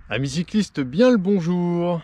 Amis cyclistes, bien le bonjour.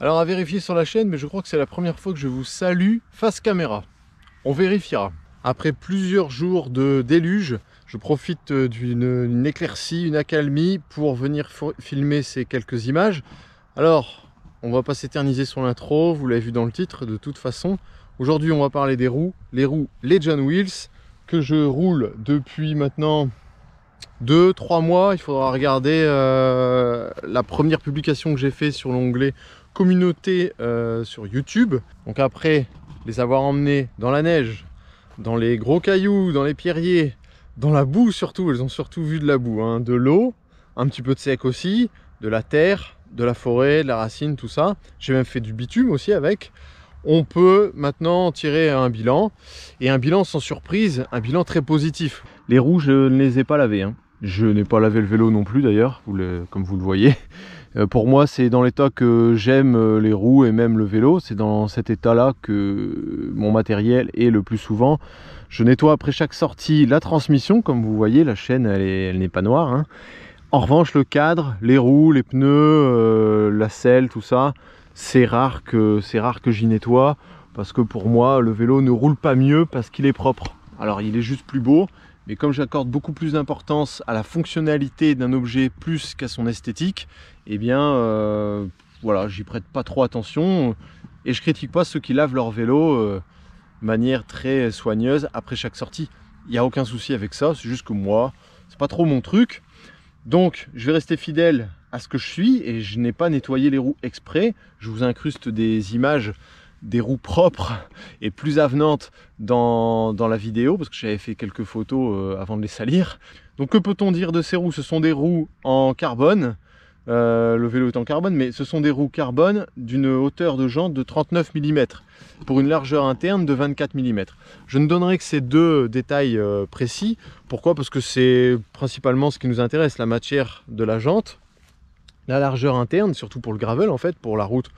Alors à vérifier sur la chaîne, mais je crois que c'est la première fois que je vous salue face caméra. On vérifiera. Après plusieurs jours de déluge, je profite d'une éclaircie, une accalmie pour venir filmer ces quelques images. Alors, on va pas s'éterniser sur l'intro, vous l'avez vu dans le titre de toute façon. Aujourd'hui, on va parler des roues, les roues Legend Wheels, que je roule depuis maintenant 2-3 mois. Il faudra regarder la première publication que j'ai fait sur l'onglet communauté sur YouTube. Donc après les avoir emmenés dans la neige, dans les gros cailloux, dans les pierriers, dans la boue surtout, elles ont surtout vu de la boue, hein, de l'eau, un petit peu de sec aussi, de la terre, de la forêt, de la racine, tout ça. J'ai même fait du bitume aussi avec. On peut maintenant tirer un bilan, et un bilan sans surprise, un bilan très positif. Les roues, je ne les ai pas lavées, hein. Je n'ai pas lavé le vélo non plus d'ailleurs, comme vous le voyez. Pour moi, c'est dans l'état que j'aime les roues et même le vélo. C'est dans cet état-là que mon matériel est le plus souvent. Je nettoie après chaque sortie la transmission, comme vous voyez, la chaîne elle n'est pas noire, hein. En revanche, le cadre, les roues, les pneus, la selle, tout ça, c'est rare que j'y nettoie, parce que pour moi, le vélo ne roule pas mieux parce qu'il est propre. Alors, il est juste plus beau. Mais comme j'accorde beaucoup plus d'importance à la fonctionnalité d'un objet plus qu'à son esthétique, eh bien, voilà, j'y prête pas trop attention. Et je critique pas ceux qui lavent leur vélo de manière très soigneuse après chaque sortie. Il n'y a aucun souci avec ça, c'est juste que moi, c'est pas trop mon truc. Donc, je vais rester fidèle à ce que je suis et je n'ai pas nettoyé les roues exprès. Je vous incruste des images des roues propres et plus avenantes dans la vidéo, parce que j'avais fait quelques photos avant de les salir. Donc que peut-on dire de ces roues? Ce sont des roues en carbone, le vélo est en carbone, mais ce sont des roues carbone d'une hauteur de jante de 39 mm pour une largeur interne de 24 mm. Je ne donnerai que ces deux détails précis. Pourquoi? Parce que c'est principalement ce qui nous intéresse, la matière de la jante, la largeur interne, surtout pour le gravel en fait. Pour la route,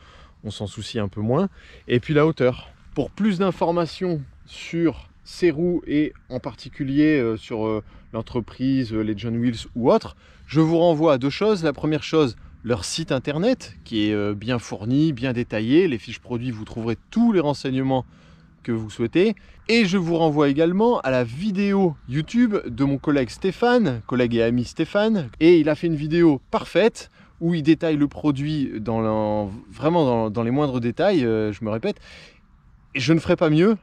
on s'en soucie un peu moins, et puis la hauteur. Pour plus d'informations sur ces roues et en particulier sur l'entreprise Legend Wheels ou autre, je vous renvoie à deux choses. La première chose, leur site internet qui est bien fourni, bien détaillé. Les fiches produits, vous trouverez tous les renseignements que vous souhaitez. Et je vous renvoie également à la vidéo YouTube de mon collègue Stéphane, collègue et ami Stéphane, et il a fait une vidéo parfaite où il détaille le produit vraiment dans les moindres détails, je me répète, et je ne ferai pas mieux,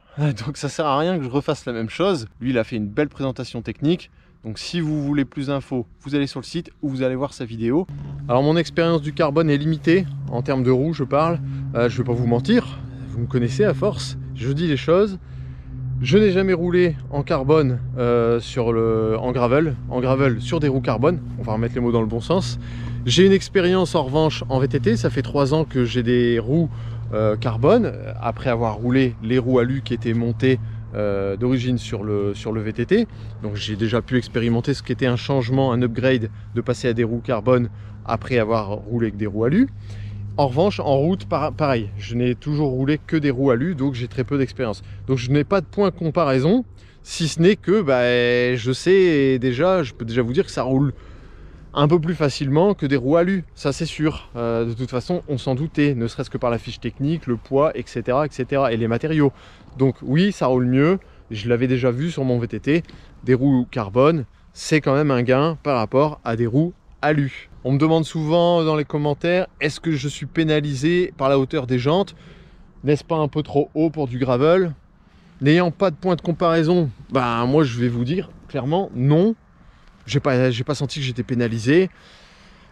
donc ça sert à rien que je refasse la même chose. Lui, il a fait une belle présentation technique, donc si vous voulez plus d'infos, vous allez sur le site ou vous allez voir sa vidéo. Alors mon expérience du carbone est limitée, en termes de roues je parle, je ne vais pas vous mentir, vous me connaissez à force, je dis les choses. Je n'ai jamais roulé en carbone en gravel sur des roues carbone, on va remettre les mots dans le bon sens. J'ai une expérience en revanche en VTT, ça fait 3 ans que j'ai des roues carbone, après avoir roulé les roues alu qui étaient montées d'origine sur le VTT. Donc j'ai déjà pu expérimenter ce qu'était un changement, un upgrade de passer à des roues carbone après avoir roulé avec des roues alu. En revanche, en route, pareil, je n'ai toujours roulé que des roues alu, donc j'ai très peu d'expérience. Donc je n'ai pas de point de comparaison, si ce n'est que je sais déjà, je peux déjà vous dire que ça roule un peu plus facilement que des roues alu, ça c'est sûr. De toute façon, on s'en doutait, ne serait-ce que par la fiche technique, le poids, etc., etc., et les matériaux. Donc oui, ça roule mieux, je l'avais déjà vu sur mon VTT, des roues carbone, c'est quand même un gain par rapport à des roues alu. On me demande souvent dans les commentaires, est-ce que je suis pénalisé par la hauteur des jantes? N'est-ce pas un peu trop haut pour du gravel? N'ayant pas de point de comparaison, moi je vais vous dire clairement non. J'ai pas senti que j'étais pénalisé.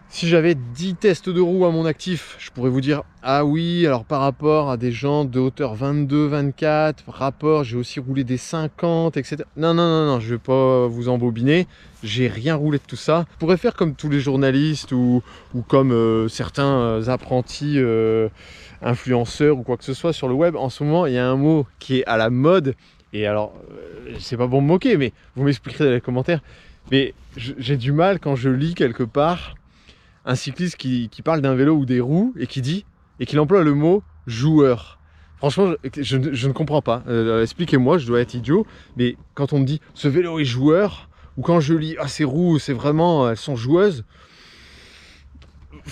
Si j'avais 10 tests de roues à mon actif, je pourrais vous dire, ah oui, alors par rapport à des jantes de hauteur 22, 24, j'ai aussi roulé des 50, etc. Non, je vais pas vous embobiner, j'ai rien roulé de tout ça. Je pourrais faire comme tous les journalistes ou comme certains apprentis influenceurs ou quoi que ce soit sur le web. En ce moment, il y a un mot qui est à la mode, et alors, c'est pas bon de me moquer, mais vous m'expliquerez dans les commentaires. Mais j'ai du mal quand je lis quelque part un cycliste qui parle d'un vélo ou des roues et qu'il emploie le mot joueur. Franchement, je ne comprends pas. Expliquez-moi, je dois être idiot, mais quand on me dit ce vélo est joueur, ou quand je lis ces roues, c'est vraiment, elles sont joueuses,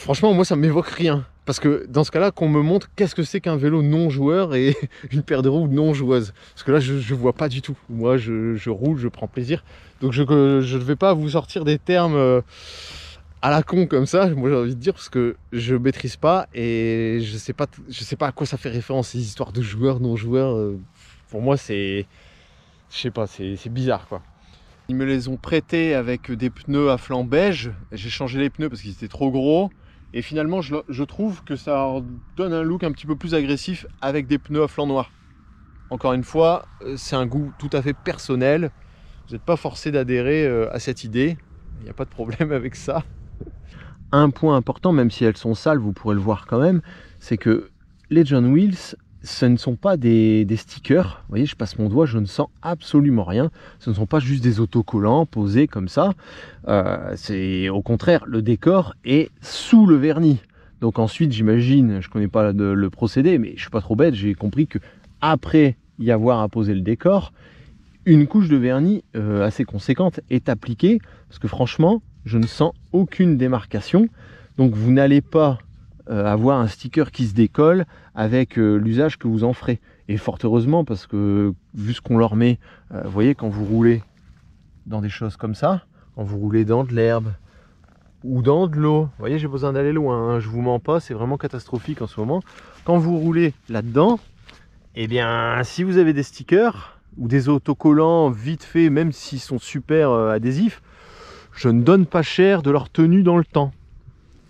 franchement, moi, ça m'évoque rien. Parce que dans ce cas-là, qu'on me montre qu'est-ce que c'est qu'un vélo non-joueur et une paire de roues non-joueuses. Parce que là, je vois pas du tout. Moi, je roule, je prends plaisir. Donc, je ne vais pas vous sortir des termes à la con comme ça. Moi, j'ai envie de dire parce que je maîtrise pas et je sais pas à quoi ça fait référence, ces histoires de joueurs, non-joueurs. Pour moi, je sais pas, c'est bizarre, quoi. Ils me les ont prêtés avec des pneus à flanc beige. J'ai changé les pneus parce qu'ils étaient trop gros. Et finalement, je trouve que ça donne un look un petit peu plus agressif avec des pneus à flanc noir. Encore une fois, c'est un goût tout à fait personnel. Vous n'êtes pas forcé d'adhérer à cette idée. Il n'y a pas de problème avec ça. Un point important, même si elles sont sales, vous pourrez le voir quand même, c'est que les John Wheels, ce ne sont pas des stickers. Vous voyez, je passe mon doigt, je ne sens absolument rien. Ce ne sont pas juste des autocollants posés comme ça. C'est au contraire, le décor est sous le vernis. Donc ensuite, j'imagine, je ne connais pas le procédé, mais je ne suis pas trop bête, j'ai compris que après y avoir apposé le décor, une couche de vernis assez conséquente est appliquée. Parce que franchement, je ne sens aucune démarcation. Donc vous n'allez pas avoir un sticker qui se décolle avec l'usage que vous en ferez. Et fort heureusement, parce que vu ce qu'on leur met, vous voyez, quand vous roulez dans des choses comme ça, quand vous roulez dans de l'herbe ou dans de l'eau, vous voyez, j'ai besoin d'aller loin, hein, je vous mens pas, c'est vraiment catastrophique en ce moment. Quand vous roulez là-dedans, eh bien, si vous avez des stickers ou des autocollants vite faits, même s'ils sont super adhésifs, je ne donne pas cher de leur tenue dans le temps.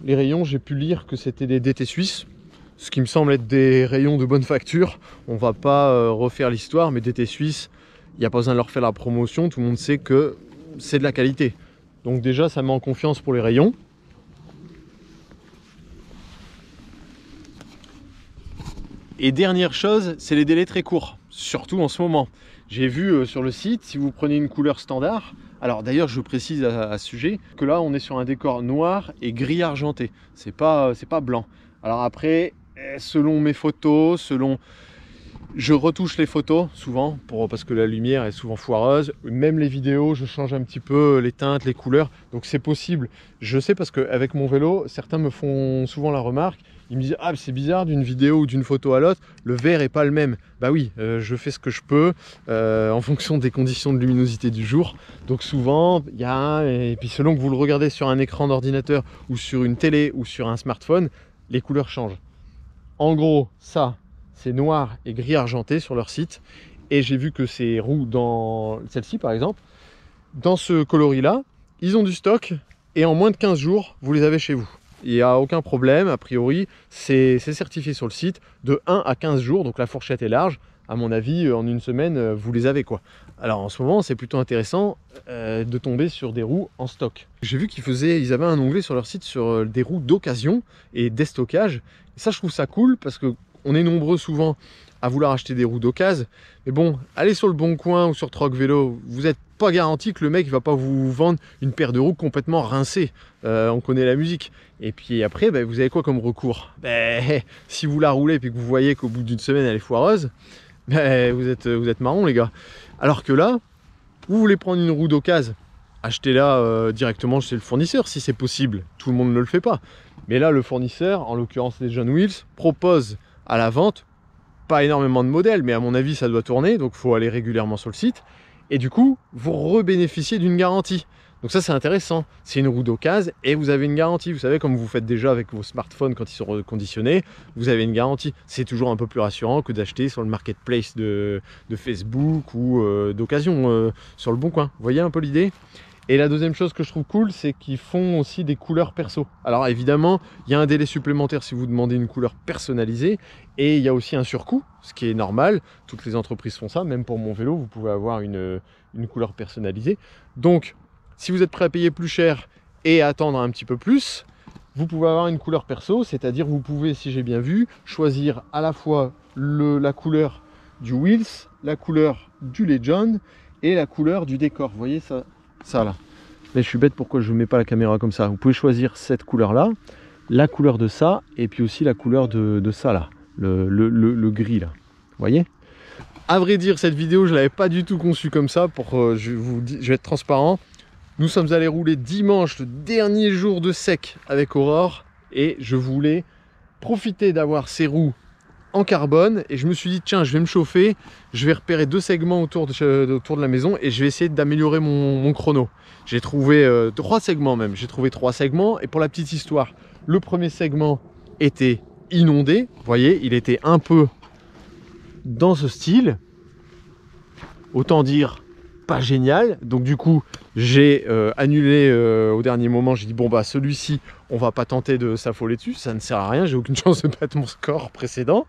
Les rayons, j'ai pu lire que c'était des DT suisses, ce qui me semble être des rayons de bonne facture. On va pas refaire l'histoire, mais DT suisse, il n'y a pas besoin de leur faire la promotion, tout le monde sait que c'est de la qualité. Donc déjà, ça met en confiance pour les rayons. Et dernière chose, c'est les délais très courts, surtout en ce moment. J'ai vu sur le site, si vous prenez une couleur standard, alors d'ailleurs je précise à ce sujet que là on est sur un décor noir et gris argenté, c'est pas blanc. Alors après, selon mes photos, je retouche les photos souvent parce que la lumière est souvent foireuse. Même les vidéos, je change un petit peu les teintes, les couleurs. Donc c'est possible. Je sais parce qu'avec mon vélo, certains me font souvent la remarque. Ils me disent « Ah, c'est bizarre, d'une vidéo ou d'une photo à l'autre, le vert n'est pas le même. » Bah oui, je fais ce que je peux en fonction des conditions de luminosité du jour. Donc souvent, il y a et puis selon que vous le regardez sur un écran d'ordinateur ou sur une télé ou sur un smartphone, les couleurs changent. En gros, ça, c'est noir et gris argenté sur leur site. Et j'ai vu que ces roues, dans celle-ci par exemple, dans ce coloris-là, ils ont du stock et en moins de 15 jours, vous les avez chez vous. Il n'y a aucun problème, a priori, c'est certifié sur le site de 1 à 15 jours, donc la fourchette est large. À mon avis, en une semaine, vous les avez, quoi. Alors en ce moment, c'est plutôt intéressant de tomber sur des roues en stock. J'ai vu qu'ils avaient un onglet sur leur site sur des roues d'occasion et déstockage. Et ça, je trouve ça cool parce que on est nombreux souvent à vouloir acheter des roues d'occasion. Mais bon, allez sur le Bon Coin ou sur Troc Vélo, vous n'êtes pas garanti que le mec ne va pas vous vendre une paire de roues complètement rincée. On connaît la musique. Et puis après, vous avez quoi comme recours? Si vous la roulez et que vous voyez qu'au bout d'une semaine elle est foireuse, vous êtes marrons les gars. Alors que là, vous voulez prendre une roue d'occasion, achetez-la directement chez le fournisseur si c'est possible. Tout le monde ne le fait pas. Mais là, le fournisseur, en l'occurrence les John Wheels, propose à la vente pas énormément de modèles, mais à mon avis ça doit tourner, donc il faut aller régulièrement sur le site. Et du coup, vous rebénéficiez d'une garantie. Donc ça c'est intéressant, c'est une roue d'occasion et vous avez une garantie. Vous savez, comme vous faites déjà avec vos smartphones quand ils sont reconditionnés, vous avez une garantie. C'est toujours un peu plus rassurant que d'acheter sur le marketplace de Facebook ou d'occasion sur le Bon Coin. Vous voyez un peu l'idée? Et la deuxième chose que je trouve cool, c'est qu'ils font aussi des couleurs perso. Alors évidemment, il y a un délai supplémentaire si vous demandez une couleur personnalisée. Et il y a aussi un surcoût, ce qui est normal. Toutes les entreprises font ça. Même pour mon vélo, vous pouvez avoir une couleur personnalisée. Donc, si vous êtes prêt à payer plus cher et à attendre un petit peu plus, vous pouvez avoir une couleur perso. C'est-à-dire, vous pouvez, si j'ai bien vu, choisir à la fois la couleur du Wheels, la couleur du Legend et la couleur du décor. Vous voyez ça? Ça là. Mais je suis bête, pourquoi je ne mets pas la caméra comme ça? Vous pouvez choisir cette couleur là, la couleur de ça, et puis aussi la couleur de ça là, le gris là. Vous voyez? À vrai dire, cette vidéo, je ne l'avais pas du tout conçue comme ça. Je vais être transparent. Nous sommes allés rouler dimanche, le dernier jour de sec avec Aurore. et je voulais profiter d'avoir ces roues en carbone et je me suis dit tiens, je vais me chauffer, je vais repérer 2 segments autour de la maison et je vais essayer d'améliorer mon chrono. J'ai trouvé 3 segments même, j'ai trouvé 3 segments et pour la petite histoire, le premier segment était inondé, vous voyez, il était un peu dans ce style, autant dire pas génial, donc du coup j'ai annulé au dernier moment. J'ai dit bon bah celui-ci on va pas tenter de s'affoler dessus, ça ne sert à rien, j'ai aucune chance de battre mon score précédent.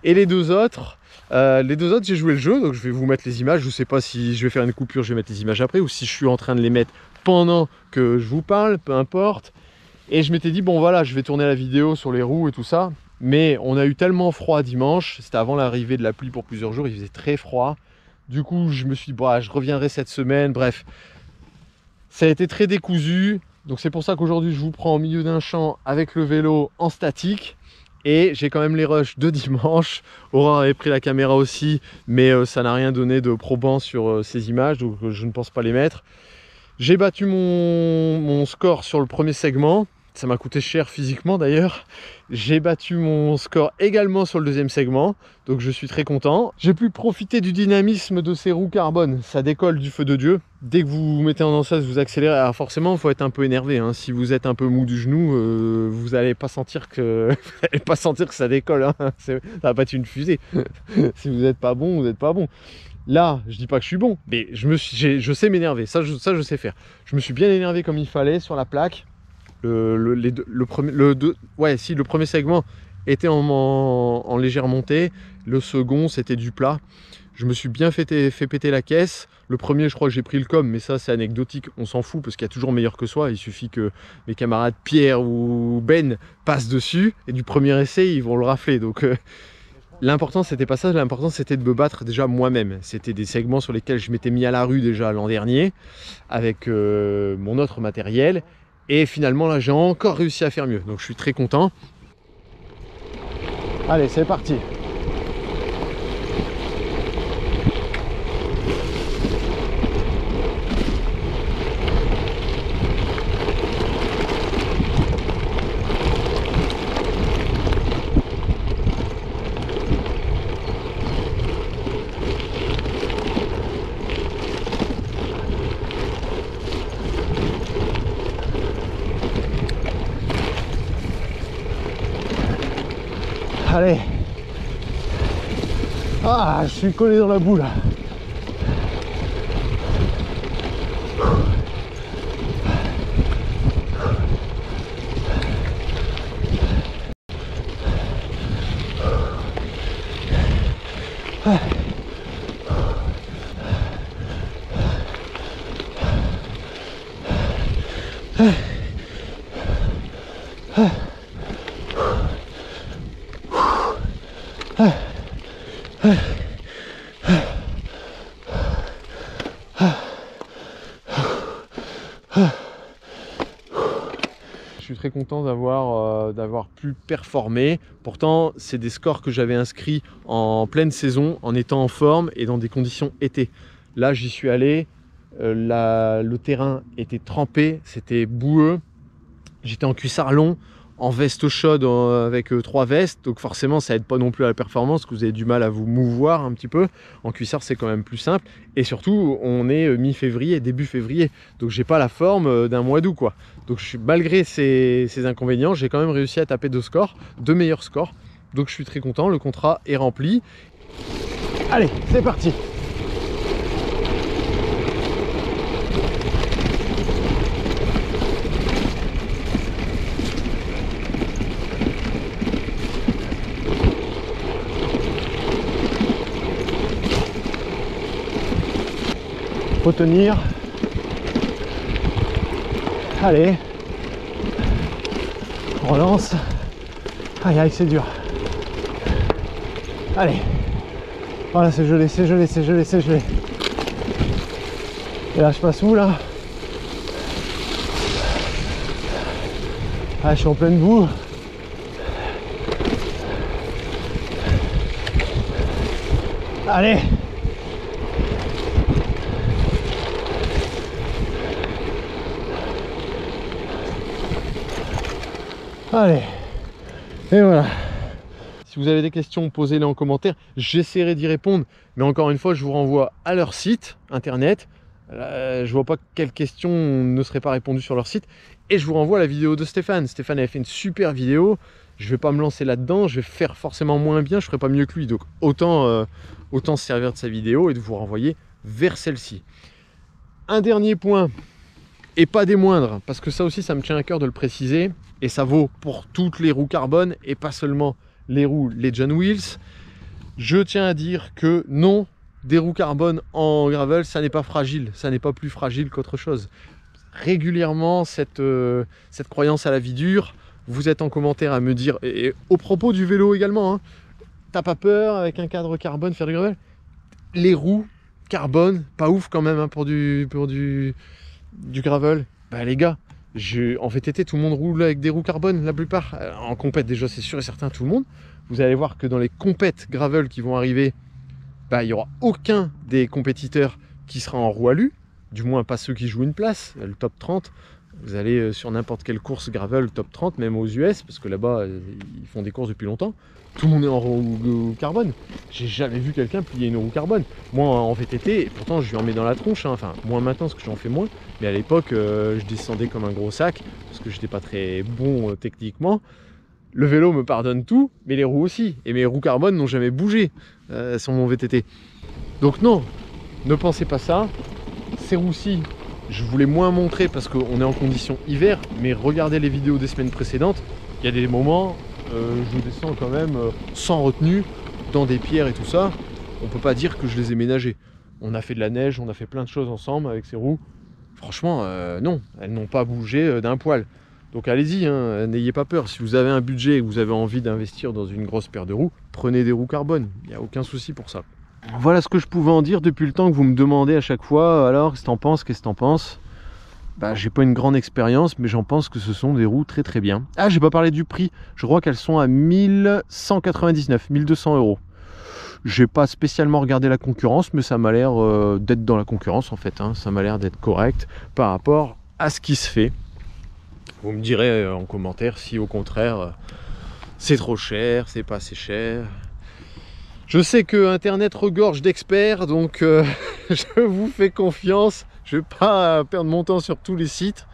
Et les deux autres j'ai joué le jeu, donc je vais vous mettre les images. Je sais pas si je vais faire une coupure, je vais mettre les images après, ou si je suis en train de les mettre pendant que je vous parle, peu importe. Et je m'étais dit bon voilà, je vais tourner la vidéo sur les roues et tout ça, mais on a eu tellement froid dimanche, c'était avant l'arrivée de la pluie pour plusieurs jours, il faisait très froid. Du coup, je me suis dit, bah, je reviendrai cette semaine. Bref, ça a été très décousu. Donc, c'est pour ça qu'aujourd'hui, je vous prends au milieu d'un champ avec le vélo en statique. Et j'ai quand même les rushs de dimanche. Aurore avait pris la caméra aussi, mais ça n'a rien donné de probant sur ces images. Donc, je ne pense pas les mettre. J'ai battu mon score sur le premier segment. Ça m'a coûté cher physiquement d'ailleurs. J'ai battu mon score également sur le deuxième segment, donc je suis très content. J'ai pu profiter du dynamisme de ces roues carbone, ça décolle du feu de Dieu. Dès que vous vous mettez en danseuse, vous accélérez. Alors forcément, il faut être un peu énervé, hein. Si vous êtes un peu mou du genou, vous n'allez pas sentir que ça décolle, hein. Ça va pas être une fusée. Si vous n'êtes pas bon, vous n'êtes pas bon. Là, je dis pas que je suis bon, mais je sais m'énerver, ça je sais faire. Je me suis bien énervé comme il fallait sur la plaque. Le premier segment était en légère montée, le second c'était du plat. Je me suis bien fait péter la caisse. Le premier, je crois que j'ai pris le com, mais ça c'est anecdotique, on s'en fout parce qu'il y a toujours meilleur que soi. Il suffit que mes camarades Pierre ou Ben passent dessus et du premier essai ils vont le rafler. Donc l'important c'était pas ça, l'important c'était de me battre déjà moi-même. C'était des segments sur lesquels je m'étais mis à la rue déjà l'an dernier avec mon autre matériel. Et finalement là j'ai encore réussi à faire mieux, donc je suis très content. Allez, c'est parti. Allez. Ah, je suis collé dans la boue là. Je suis très content d'avoir pu performer. Pourtant, c'est des scores que j'avais inscrits en pleine saison, en étant en forme et dans des conditions été. Là, j'y suis allé, le terrain était trempé, c'était boueux. J'étais en cuissard long, en veste chaude avec 3 vestes, donc forcément ça aide pas non plus à la performance, que vous avez du mal à vous mouvoir un petit peu. En cuissard c'est quand même plus simple, et surtout on est mi-février, début février, donc j'ai pas la forme d'un mois d'août quoi. Donc malgré ces inconvénients, j'ai quand même réussi à taper 2 meilleurs scores, donc je suis très content, le contrat est rempli. Allez, c'est parti. Faut tenir. Allez. On relance. Aïe aïe, c'est dur. Allez. Voilà, c'est gelé, c'est gelé, c'est gelé, c'est gelé. Et là, je passe où là? Ah, je suis en pleine boue. Allez. Allez, et voilà. Si vous avez des questions, posez-les en commentaire. J'essaierai d'y répondre. Mais encore une fois, je vous renvoie à leur site internet. Je vois pas quelles questions ne seraient pas répondues sur leur site. Et je vous renvoie à la vidéo de Stéphane. Stéphane avait fait une super vidéo. Je vais pas me lancer là-dedans. Je vais faire forcément moins bien. Je ferai pas mieux que lui. Donc autant se servir de sa vidéo et de vous renvoyer vers celle-ci. Un dernier point, et pas des moindres, parce que ça aussi, ça me tient à cœur de le préciser. Et ça vaut pour toutes les roues carbone et pas seulement les roues Legend Wheels. Je tiens à dire que non, des roues carbone en gravel, ça n'est pas fragile, ça n'est pas plus fragile qu'autre chose. Régulièrement, cette croyance à la vie dure, vous êtes en commentaire à me dire, et au propos du vélo également, hein, t'as pas peur avec un cadre carbone faire du gravel? Les roues carbone, pas ouf quand même hein, pour du gravel. Bah les gars, en VTT, tout le monde roule avec des roues carbone, la plupart. En compète, déjà, c'est sûr et certain, tout le monde. Vous allez voir que dans les compètes gravel qui vont arriver, bah, il n'y aura aucun des compétiteurs qui sera en roue alu, du moins pas ceux qui jouent une place, le top 30. Vous allez sur n'importe quelle course gravel, top 30, même aux US, parce que là-bas, ils font des courses depuis longtemps. Tout le monde est en roue carbone. J'ai jamais vu quelqu'un plier une roue carbone. Moi, en VTT, et pourtant, je lui en mets dans la tronche. Hein. Enfin, moins maintenant, parce que j'en fais moins. Mais à l'époque, je descendais comme un gros sac, parce que j'étais pas très bon techniquement. Le vélo me pardonne tout, mais les roues aussi. Et mes roues carbone n'ont jamais bougé sur mon VTT. Donc non, ne pensez pas ça. Ces roues-ci, je vous les moins montrer parce qu'on est en condition hiver, mais regardez les vidéos des semaines précédentes. Il y a des moments, je descends quand même sans retenue, dans des pierres et tout ça. On peut pas dire que je les ai ménagées. On a fait de la neige, on a fait plein de choses ensemble avec ces roues. Franchement, non, elles n'ont pas bougé d'un poil. Donc allez-y, hein, n'ayez pas peur. Si vous avez un budget et que vous avez envie d'investir dans une grosse paire de roues, prenez des roues carbone. Il n'y a aucun souci pour ça. Voilà ce que je pouvais en dire depuis le temps que vous me demandez à chaque fois. Alors, qu'est-ce que t'en penses? Qu'est-ce que t'en penses? Bah, j'ai pas une grande expérience, mais j'en pense que ce sont des roues très très bien. Ah, j'ai pas parlé du prix. Je crois qu'elles sont à 1199, 1200 €. J'ai pas spécialement regardé la concurrence, mais ça m'a l'air d'être dans la concurrence en fait. Hein. Ça m'a l'air d'être correct par rapport à ce qui se fait. Vous me direz en commentaire si au contraire c'est trop cher, c'est pas assez cher. Je sais que Internet regorge d'experts, donc je vous fais confiance. Je vais pas perdre mon temps sur tous les sites.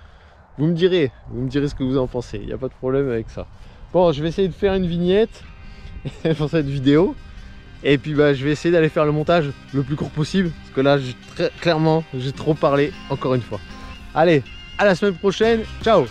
Vous me direz ce que vous en pensez. Il n'y a pas de problème avec ça. Bon, je vais essayer de faire une vignette pour cette vidéo. Et puis bah, je vais essayer d'aller faire le montage le plus court possible. Parce que là, clairement, j'ai trop parlé encore une fois. Allez, à la semaine prochaine. Ciao!